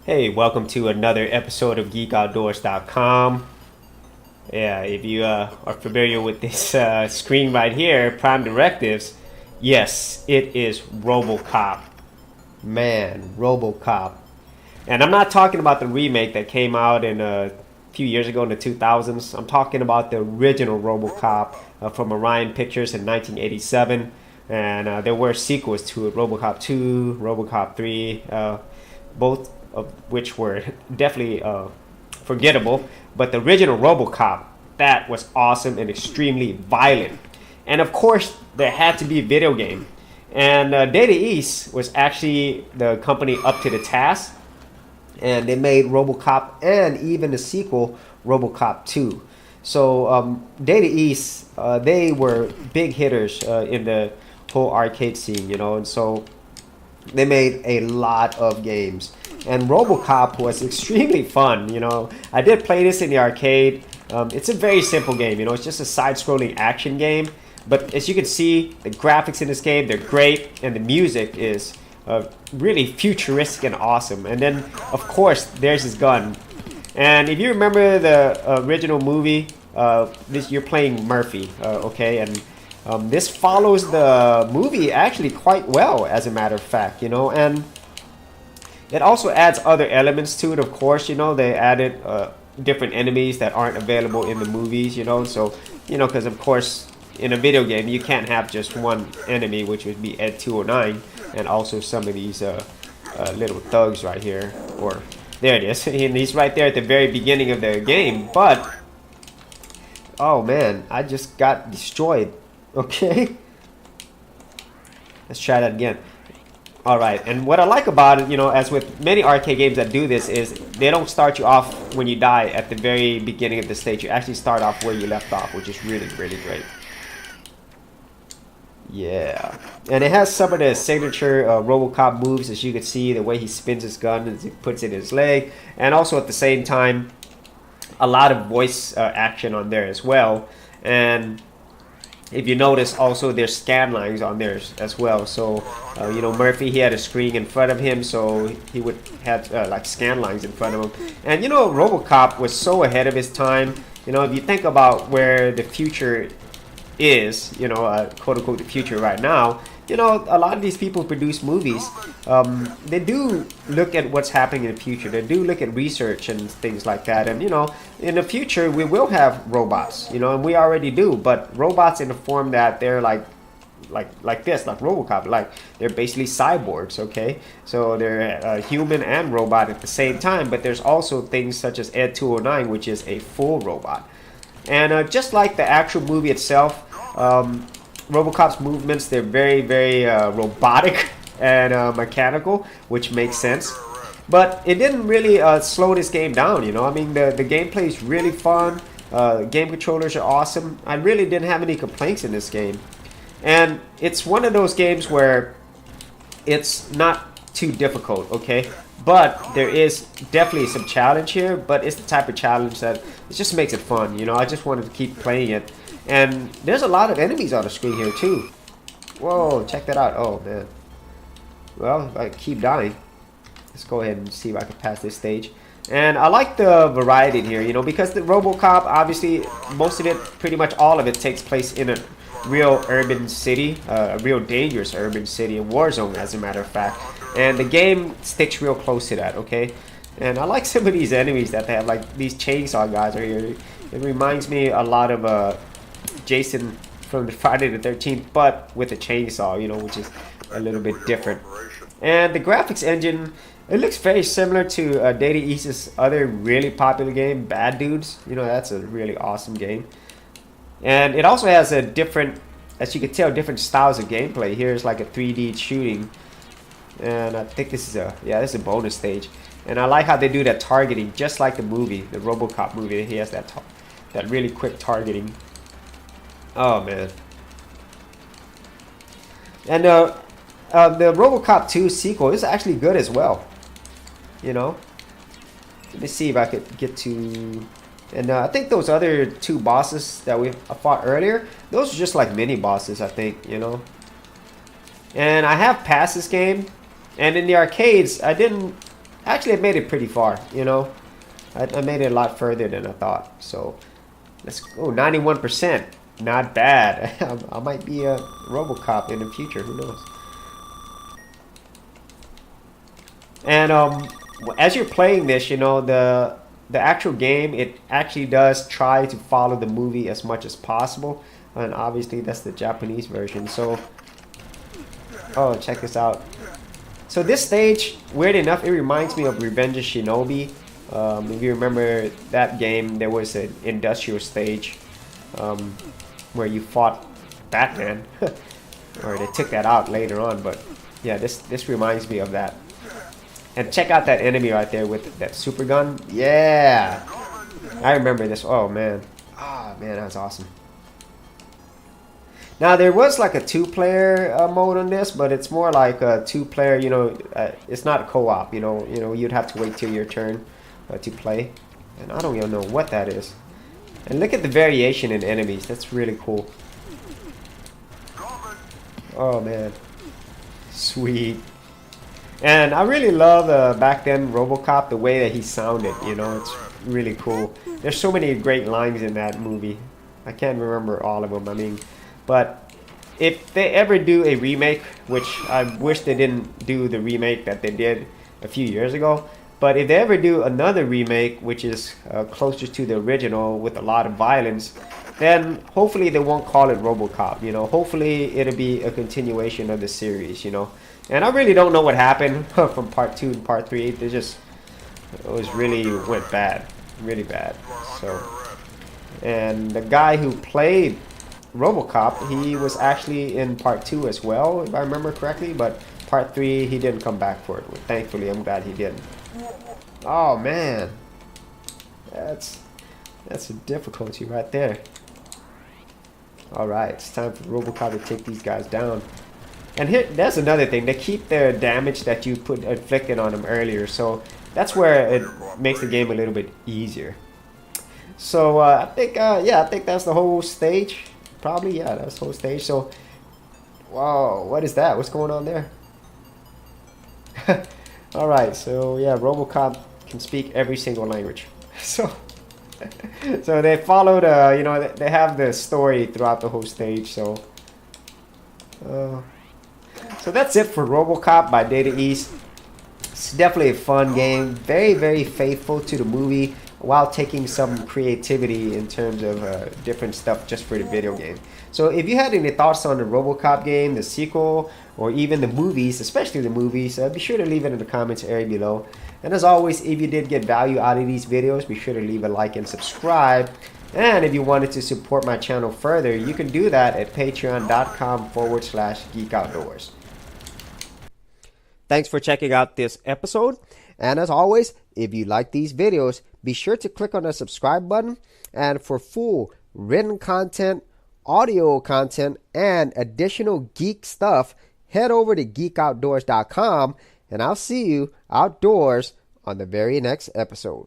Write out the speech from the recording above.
Hey, welcome to another episode of GeekOutdoors.com. Yeah, if you are familiar with this screen right here, Prime Directives, yes, it is Robocop. Man, Robocop. And I'm not talking about the remake that came out in a few years ago in the 2000s. I'm talking about the original Robocop from Orion Pictures in 1987. And there were sequels to it, Robocop 2, Robocop 3, both of which were definitely forgettable. But the original Robocop, that was awesome and extremely violent. And of course, there had to be a video game. And Data East was actually the company up to the task. And they made Robocop and even the sequel, Robocop 2. So Data East, they were big hitters in the whole arcade scene, you know. And so they made a lot of games. And Robocop was extremely fun, you know. I did play this in the arcade. It's a very simple game, you know. It's just a side-scrolling action game. But as you can see, the graphics in this game, they're great. And the music is really futuristic and awesome. And then, of course, there's his gun. And if you remember the original movie, you're playing Murphy, okay? And this follows the movie actually quite well, as a matter of fact, you know. And it also adds other elements to it, of course, you know. They added different enemies that aren't available in the movies, you know. So, you know, because, of course, in a video game, you can't have just one enemy, which would be Ed 209, and also some of these little thugs right here. Or, there it is. And he's right there at the very beginning of the game. But, oh, man, I just got destroyed. Okay? Let's try that again. Alright, and what I like about it, you know, as with many arcade games that do this, is they don't start you off when you die at the very beginning of the stage. You actually start off where you left off, which is really, really great. Yeah. And it has some of the signature Robocop moves, as you can see, the way he spins his gun and he puts it in his leg. And also at the same time, a lot of voice action on there as well. And if you notice, also there's scan lines on there as well. So, you know, Murphy, he had a screen in front of him, so he would have like scan lines in front of him. And you know, Robocop was so ahead of his time. You know, if you think about where the future is, you know, quote unquote the future right now, you know, a lot of these people who produce movies, they do look at what's happening in the future. They do look at research and things like that. And, you know, in the future, we will have robots, you know, and we already do. But robots in the form that they're like this, like Robocop, like they're basically cyborgs, okay? So they're human and robot at the same time. But there's also things such as Ed 209, which is a full robot. And just like the actual movie itself, Robocop's movements, they're very, very robotic and mechanical, which makes sense. But it didn't really slow this game down, you know. I mean, the gameplay is really fun. Game controllers are awesome. I really didn't have any complaints in this game. And it's one of those games where it's not too difficult, okay? But there is definitely some challenge here, but it's the type of challenge that it just makes it fun, you know. I just wanted to keep playing it. And there's a lot of enemies on the screen here too. Whoa, check that out. Oh man. Well, I keep dying. Let's go ahead and see if I can pass this stage. And I like the variety in here, you know, because the Robocop, obviously, most of it, pretty much all of it, takes place in a real urban city, a real dangerous urban city, a war zone, as a matter of fact. And the game sticks real close to that, okay? And I like some of these enemies that they have, like these chainsaw guys right here. It reminds me a lot of Jason from the Friday the 13th, but with a chainsaw, you know, which is a little bit different. And the graphics engine, it looks very similar to Data East's other really popular game, Bad Dudes. You know, that's a really awesome game. And it also has a different, as you can tell, different styles of gameplay. Here's like a 3D shooting. And I think this is this is a bonus stage. And I like how they do that targeting, just like the movie, the Robocop movie. He has that really quick targeting. Oh man. And the Robocop 2 sequel is actually good as well. You know. Let me see if I could get to. And I think those other two bosses that we fought earlier, those are just like mini bosses, I think, you know. And I have passed this game, and in the arcades, I didn't Actually, I made it pretty far, you know. I made it a lot further than I thought. So let's go. 91%. Not bad. I might be a Robocop in the future. Who knows? And as you're playing this, you know, the actual game, it actually does try to follow the movie as much as possible. And obviously that's the Japanese version. So, oh, check this out. So this stage, weird enough, it reminds me of Revenge of Shinobi. If you remember that game, there was an industrial stage where you fought Batman. Or they took that out later on, but yeah, this reminds me of that. And check out that enemy right there with that super gun. Yeah, I remember this. Oh man, man, that was awesome. Now there was like a 2-player mode on this, but it's more like a 2-player. You know, it's not co-op. You know, you'd have to wait till your turn to play. And I don't even know what that is. And look at the variation in enemies. That's really cool. Oh man, sweet. And I really love back then Robocop, the way that he sounded, you know, it's really cool. There's so many great lines in that movie. I can't remember all of them, I mean, but if they ever do a remake, which I wish they didn't do the remake that they did a few years ago, but if they ever do another remake, which is closer to the original with a lot of violence, then hopefully they won't call it Robocop, you know, hopefully it'll be a continuation of the series, you know. And I really don't know what happened from part 2 and part 3. They just, it was really went bad, really bad. So, and the guy who played Robocop, he was actually in part 2 as well, if I remember correctly. But part 3, he didn't come back for it. Well, thankfully, I'm glad he didn't. Oh man, that's a difficulty right there. All right, it's time for Robocop to take these guys down. And here, that's another thing. They keep their damage that you inflicted on them earlier, so that's where it makes the game a little bit easier. So I think, yeah, I think that's the whole stage. Probably, yeah, that's the whole stage. So, whoa, what is that? What's going on there? All right, so yeah, Robocop can speak every single language. So they followed, you know, they have the story throughout the whole stage. So. So that's it for Robocop by Data East. It's definitely a fun game, very, very faithful to the movie while taking some creativity in terms of different stuff just for the video game. So if you had any thoughts on the Robocop game, the sequel, or even the movies, especially the movies, be sure to leave it in the comments area below. And as always, if you did get value out of these videos, be sure to leave a like and subscribe. And if you wanted to support my channel further, you can do that at patreon.com/geekoutdoors. Thanks for checking out this episode. And as always, if you like these videos, be sure to click on the subscribe button. And for full written content, audio content, and additional geek stuff, head over to geekoutdoors.com. And I'll see you outdoors on the very next episode.